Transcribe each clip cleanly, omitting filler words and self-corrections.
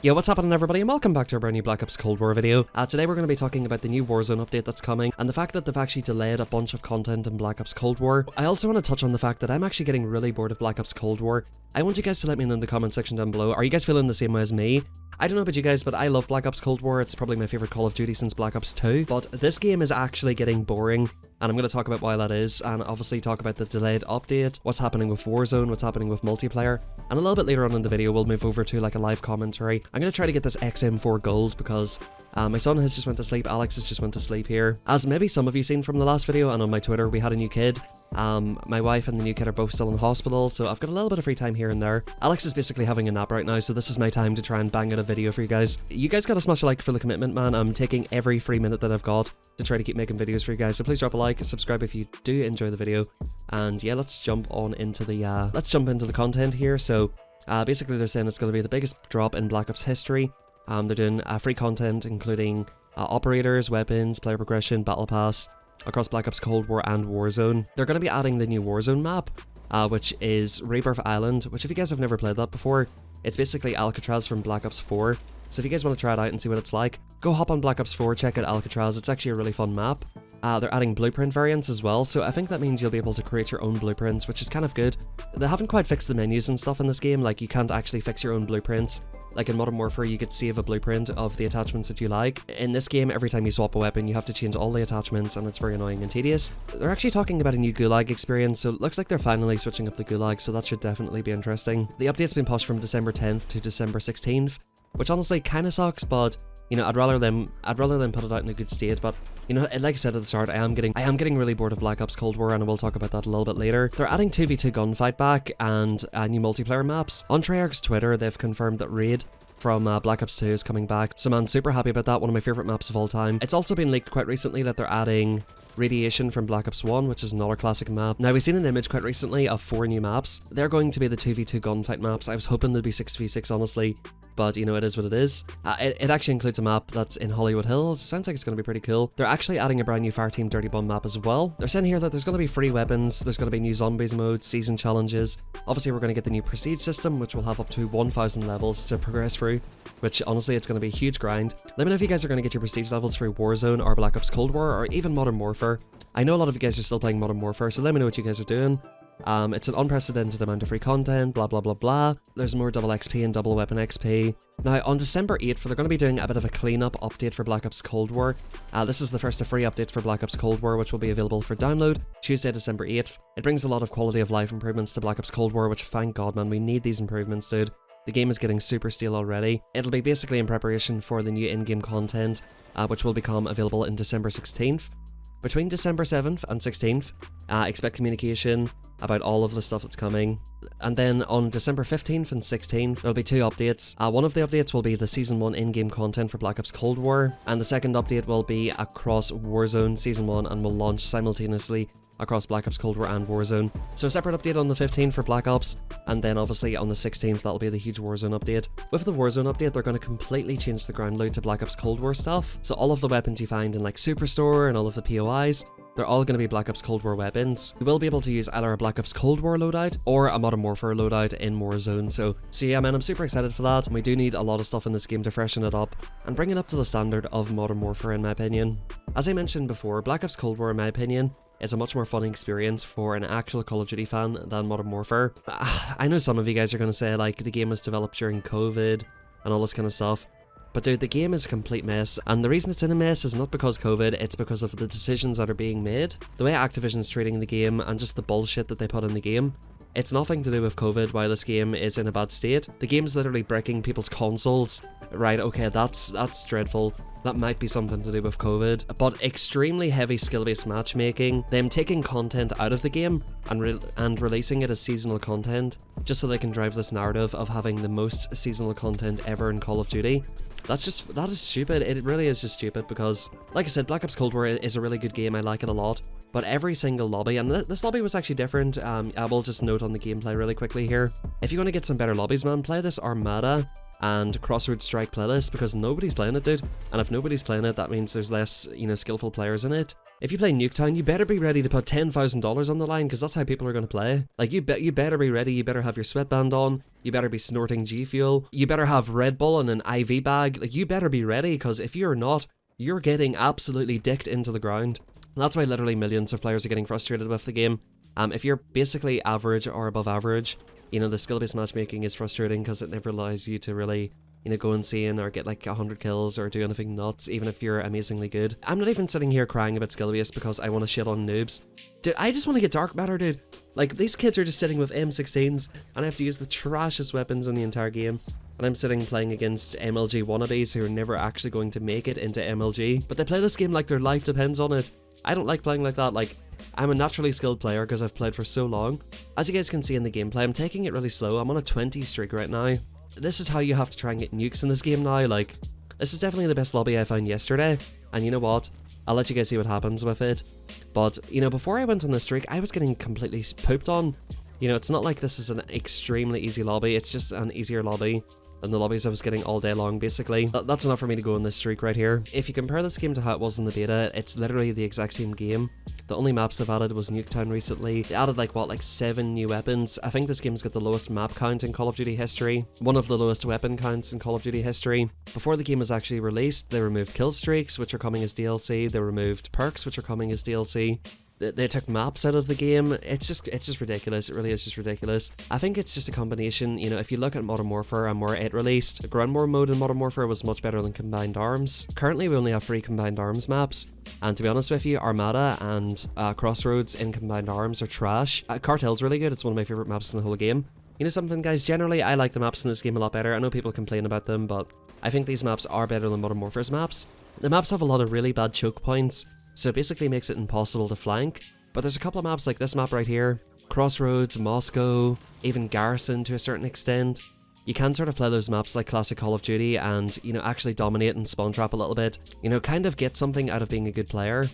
Yo, what's happening everybody, and welcome back to a brand new Black Ops Cold War video. Today we're going to be talking about the new Warzone update that's coming, and the fact that they've actually delayed a bunch of content in Black Ops Cold War. I also want to touch on the fact that I'm actually getting really bored of Black Ops Cold War. I want you guys to let me know in the comment section down below. Are you guys feeling the same way as me? I don't know about you guys, but I love Black Ops Cold War. It's probably my favorite Call of Duty since Black Ops 2. But this game is actually getting boring, and I'm going to talk about why that is, and obviously talk about the delayed update, what's happening with Warzone, what's happening with multiplayer, and a little bit later on in the video we'll move over to like a live commentary. I'm going to try to get this XM4 gold because my son has just went to sleep, Alex has just went to sleep here. As maybe some of you seen from the last video and on my Twitter, we had a new kid. My wife and the new kid are both still in hospital, so I've got a little bit of free time here and there. Alex is basically having a nap right now, so this is my time to try and bang out a video for you guys. You guys gotta smash a like for the commitment, man. I'm taking every free minute that I've got to try to keep making videos for you guys, so please drop a like, subscribe if you do enjoy the video, and yeah, let's jump into the content here. So basically they're saying it's going to be the biggest drop in Black Ops history. They're doing free content including operators, weapons, player progression, battle pass across Black Ops Cold War and Warzone. They're going to be adding the new Warzone map, which is Rebirth Island, which if you guys have never played that before, it's basically Alcatraz from Black Ops 4. So if you guys want to try it out and see what it's like, go hop on Black Ops 4, check out Alcatraz. It's actually a really fun map. They're adding blueprint variants as well, so I think that means you'll be able to create your own blueprints, which is kind of good. They haven't quite fixed the menus and stuff in this game, like you can't actually fix your own blueprints. Like in Modern Warfare, you could save a blueprint of the attachments that you like. In this game, every time you swap a weapon, you have to change all the attachments, and it's very annoying and tedious. They're actually talking about a new Gulag experience, so it looks like they're finally switching up the Gulag, so that should definitely be interesting. The update's been pushed from December 10th to December 16th, which honestly kind of sucks, but you know, I'd rather them put it out in a good state. But you know, like I said at the start, I am getting really bored of Black Ops Cold War, and I will talk about that a little bit later. They're adding 2v2 gunfight back and new multiplayer maps. On Treyarch's Twitter, they've confirmed that Raid from Black Ops 2 is coming back, so man, super happy about that. One of my favorite maps of all time. It's also been leaked quite recently that they're adding Radiation from Black Ops 1, which is another classic map. Now, we've seen an image quite recently of 4 new maps. They're going to be the 2v2 gunfight maps. I was hoping they'd be 6v6, honestly, but you know, it is what it is. It actually includes a map that's in Hollywood Hills. Sounds like it's going to be pretty cool. They're actually adding a brand new Fireteam Dirty Bomb map as well. They're saying here that there's going to be free weapons, there's going to be new zombies modes, season challenges. Obviously, we're going to get the new prestige system, which will have up to 1,000 levels to progress through, which honestly, it's going to be a huge grind. Let me know if you guys are going to get your prestige levels through Warzone or Black Ops Cold War or even Modern Warfare. I know a lot of you guys are still playing Modern Warfare, so let me know what you guys are doing. It's an unprecedented amount of free content, blah blah blah blah. There's more double XP and double weapon XP. Now, on December 8th, they're going to be doing a bit of a cleanup update for Black Ops Cold War. This is the first of free updates for Black Ops Cold War, which will be available for download Tuesday, December 8th. It brings a lot of quality of life improvements to Black Ops Cold War, which thank God, man, we need these improvements, dude. The game is getting super stale already. It'll be basically in preparation for the new in-game content, which will become available in December 16th. Between December 7th and 16th, expect communication about all of the stuff that's coming. And then on December 15th and 16th, there'll be 2 updates. One of the updates will be the Season 1 in-game content for Black Ops Cold War, and the second update will be across Warzone Season 1 and will launch simultaneously across Black Ops Cold War and Warzone. So a separate update on the 15th for Black Ops, and then obviously on the 16th that'll be the huge Warzone update. With the Warzone update, they're going to completely change the ground loot to Black Ops Cold War stuff. So all of the weapons you find in like Superstore and all of the POIs, they're all going to be Black Ops Cold War weapons. You will be able to use either a Black Ops Cold War loadout or a Modern Warfare loadout in Warzone. So yeah, man, I'm super excited for that. And we do need a lot of stuff in this game to freshen it up and bring it up to the standard of Modern Warfare, in my opinion. As I mentioned before, Black Ops Cold War, in my opinion, is a much more fun experience for an actual Call of Duty fan than Modern Warfare. I know some of you guys are going to say, like, the game was developed during COVID and all this kind of stuff. But dude, the game is a complete mess, and the reason it's in a mess is not because COVID, it's because of the decisions that are being made. The way Activision's treating the game and just the bullshit that they put in the game. It's nothing to do with COVID why this game is in a bad state. The game's literally breaking people's consoles. Right, okay, that's dreadful. That might be something to do with COVID, but extremely heavy skill-based matchmaking, them taking content out of the game and releasing it as seasonal content, just so they can drive this narrative of having the most seasonal content ever in Call of Duty. That is stupid. It really is just stupid because, like I said, Black Ops Cold War is a really good game. I like it a lot. But every single lobby, and this lobby was actually different. I will just note on the gameplay really quickly here. If you want to get some better lobbies, man, play this Armada and Crossroads Strike playlist because nobody's playing it, dude. And if nobody's playing it, that means there's less, skillful players in it. If you play Nuketown, you better be ready to put $10,000 on the line because that's how people are going to play. Like, you better be ready, you better have your sweatband on, You better be snorting G Fuel. You better have Red Bull and an IV bag. Like, you better be ready, because if you're not, you're getting absolutely dicked into the ground. And that's why literally millions of players are getting frustrated with the game. If you're basically average or above average, you know, the skill-based matchmaking is frustrating because it never allows you to really, you know, go insane or get like 100 kills or do anything nuts, even if you're amazingly good. I'm not even sitting here crying about skill-based because I want to shit on noobs. Dude, I just want to get dark matter, dude. Like, these kids are just sitting with M16s and I have to use the trashiest weapons in the entire game. And I'm sitting playing against MLG wannabes who are never actually going to make it into MLG. But they play this game like their life depends on it. I don't like playing like that. Like, I'm a naturally skilled player because I've played for so long. As you guys can see in the gameplay, I'm taking it really slow. I'm on a 20 streak right now. This is how you have to try and get nukes in this game now. Like, this is definitely the best lobby I found yesterday. And you know what? I'll let you guys see what happens with it. But, you know, before I went on this streak, I was getting completely pooped on. You know, it's not like this is an extremely easy lobby. It's just an easier lobby than the lobbies I was getting all day long, basically. That's enough for me to go on this streak right here. If you compare this game to how it was in the beta, it's literally the exact same game. The only maps they've added was Nuketown recently. They added like, what, like 7 new weapons. I think this game's got the lowest map count in Call of Duty history. One of the lowest weapon counts in Call of Duty history. Before the game was actually released, they removed kill streaks, which are coming as DLC. They removed perks, which are coming as DLC. They took maps out of the game. It's just ridiculous. It really is just ridiculous. I think it's just a combination. You know, if you look at Modern Warfare and where it released, Ground War mode in Modern Warfare was much better than Combined Arms. Currently, we only have 3 Combined Arms maps. And to be honest with you, Armada and Crossroads in Combined Arms are trash. Cartel's really good. It's one of my favorite maps in the whole game. You know something, guys? Generally, I like the maps in this game a lot better. I know people complain about them, but I think these maps are better than Modern Warfare's maps. The maps have a lot of really bad choke points, so it basically makes it impossible to flank. But there's a couple of maps like this map right here, Crossroads, Moscow, even Garrison to a certain extent. You can sort of play those maps like classic Call of Duty and, you know, actually dominate and spawn trap a little bit. You know, kind of get something out of being a good player.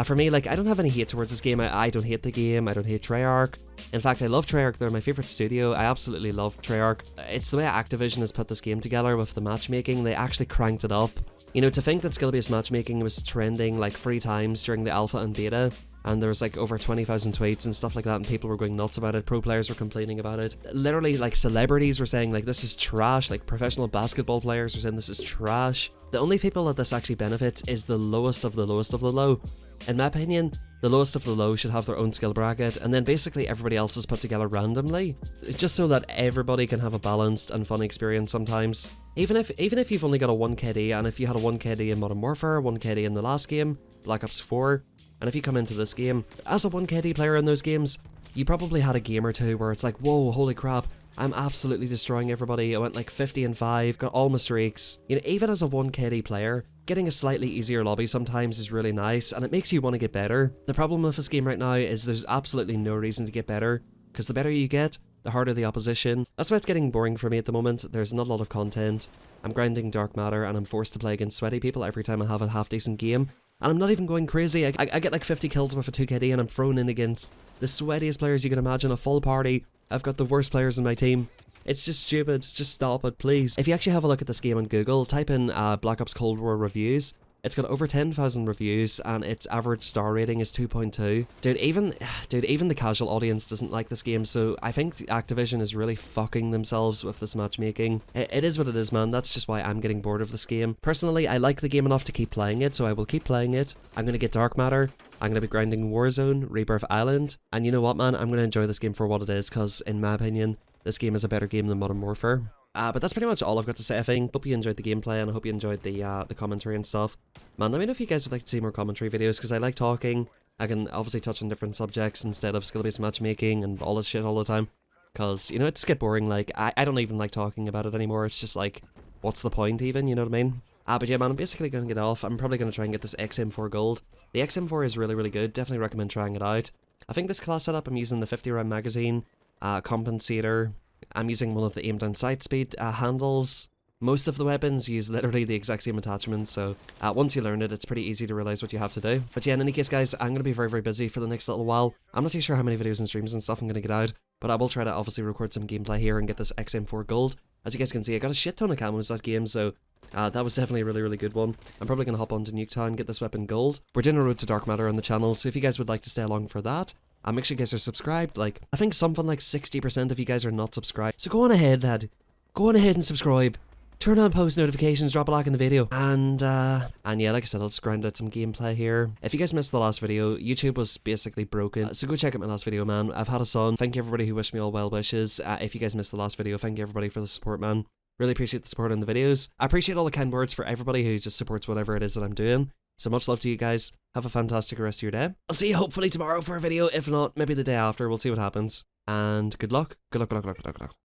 For me, like, I don't have any hate towards this game. I don't hate the game. I don't hate Treyarch. In fact, I love Treyarch. They're my favorite studio. I absolutely love Treyarch. It's the way Activision has put this game together with the matchmaking. They actually cranked it up. You know, to think that skill-based matchmaking was trending like 3 times during the alpha and beta, and there was like over 20,000 tweets and stuff like that, and people were going nuts about it. Pro players were complaining about it. Literally, like, celebrities were saying like, this is trash. Like, professional basketball players were saying this is trash. The only people that this actually benefits is the lowest of the lowest of the low. In my opinion, the lowest of the low should have their own skill bracket, and then basically everybody else is put together randomly, just so that everybody can have a balanced and fun experience sometimes. Even if you've only got a 1 KD, and if you had a 1 KD in Modern Warfare, 1 KD in the last game, Black Ops 4, and if you come into this game as a 1 KD player in those games, you probably had a game or two where it's like, whoa, holy crap, I'm absolutely destroying everybody. I went like 50 and 5, got all my streaks. You know, even as a 1 KD player, getting a slightly easier lobby sometimes is really nice, and it makes you want to get better. The problem with this game right now is there's absolutely no reason to get better, because the better you get, the harder the opposition. That's why it's getting boring for me at the moment. There's not a lot of content. I'm grinding dark matter, and I'm forced to play against sweaty people every time I have a half-decent game. And I'm not even going crazy. I get like 50 kills with a 2 KD, and I'm thrown in against the sweatiest players you can imagine, a full party. I've got the worst players in my team. It's just stupid. Just stop it, please. If you actually have a look at this game on Google, type in Black Ops Cold War reviews. It's got over 10,000 reviews, and its average star rating is 2.2. Dude, even the casual audience doesn't like this game, so I think Activision is really fucking themselves with this matchmaking. It is what it is, man. That's just why I'm getting bored of this game. Personally, I like the game enough to keep playing it, so I will keep playing it. I'm gonna get dark matter. I'm gonna be grinding Warzone, Rebirth Island, and you know what, man? I'm gonna enjoy this game for what it is, because in my opinion, this game is a better game than Modern Warfare. But that's pretty much all I've got to say, I think. Hope you enjoyed the gameplay, and I hope you enjoyed the commentary and stuff. Man, let me know if you guys would like to see more commentary videos, because I like talking. I can obviously touch on different subjects instead of skill-based matchmaking and all this shit all the time. Because, you know, it just get boring. Like, I don't even like talking about it anymore. It's just like, what's the point even, you know what I mean? But yeah, man, I'm basically going to get off. I'm probably going to try and get this XM4 gold. The XM4 is really, really good. Definitely recommend trying it out. I think this class setup, I'm using the 50 round magazine, compensator. I'm using one of the aim down sight speed handles. Most of the weapons use literally the exact same attachments, so once you learn it, it's pretty easy to realize what you have to do. But yeah, in any case, guys, I'm going to be very, very busy for the next little while. I'm not too sure how many videos and streams and stuff I'm going to get out, but I will try to obviously record some gameplay here and get this XM4 gold. As you guys can see, I got a shit ton of camos that game, so that was definitely a really, really good one. I'm probably going to hop onto Nuketown and get this weapon gold. We're doing a road to dark matter on the channel, so if you guys would like to stay along for that, And make sure you guys are subscribed. Like, I think something like 60% of you guys are not subscribed. So go on ahead, lad. Go on ahead and subscribe. Turn on post notifications, drop a like in the video. And yeah, like I said, I'll just grind out some gameplay here. If you guys missed the last video, YouTube was basically broken. So go check out my last video, man. I've had a son. Thank you everybody who wished me all well wishes. If you guys missed the last video, thank you everybody for the support, man. Really appreciate the support on the videos. I appreciate all the kind words for everybody who just supports whatever it is that I'm doing. So much love to you guys. Have a fantastic rest of your day. I'll see you hopefully tomorrow for a video. If not, maybe the day after. We'll see what happens. And good luck. Good luck, good luck, good luck, good luck, good luck.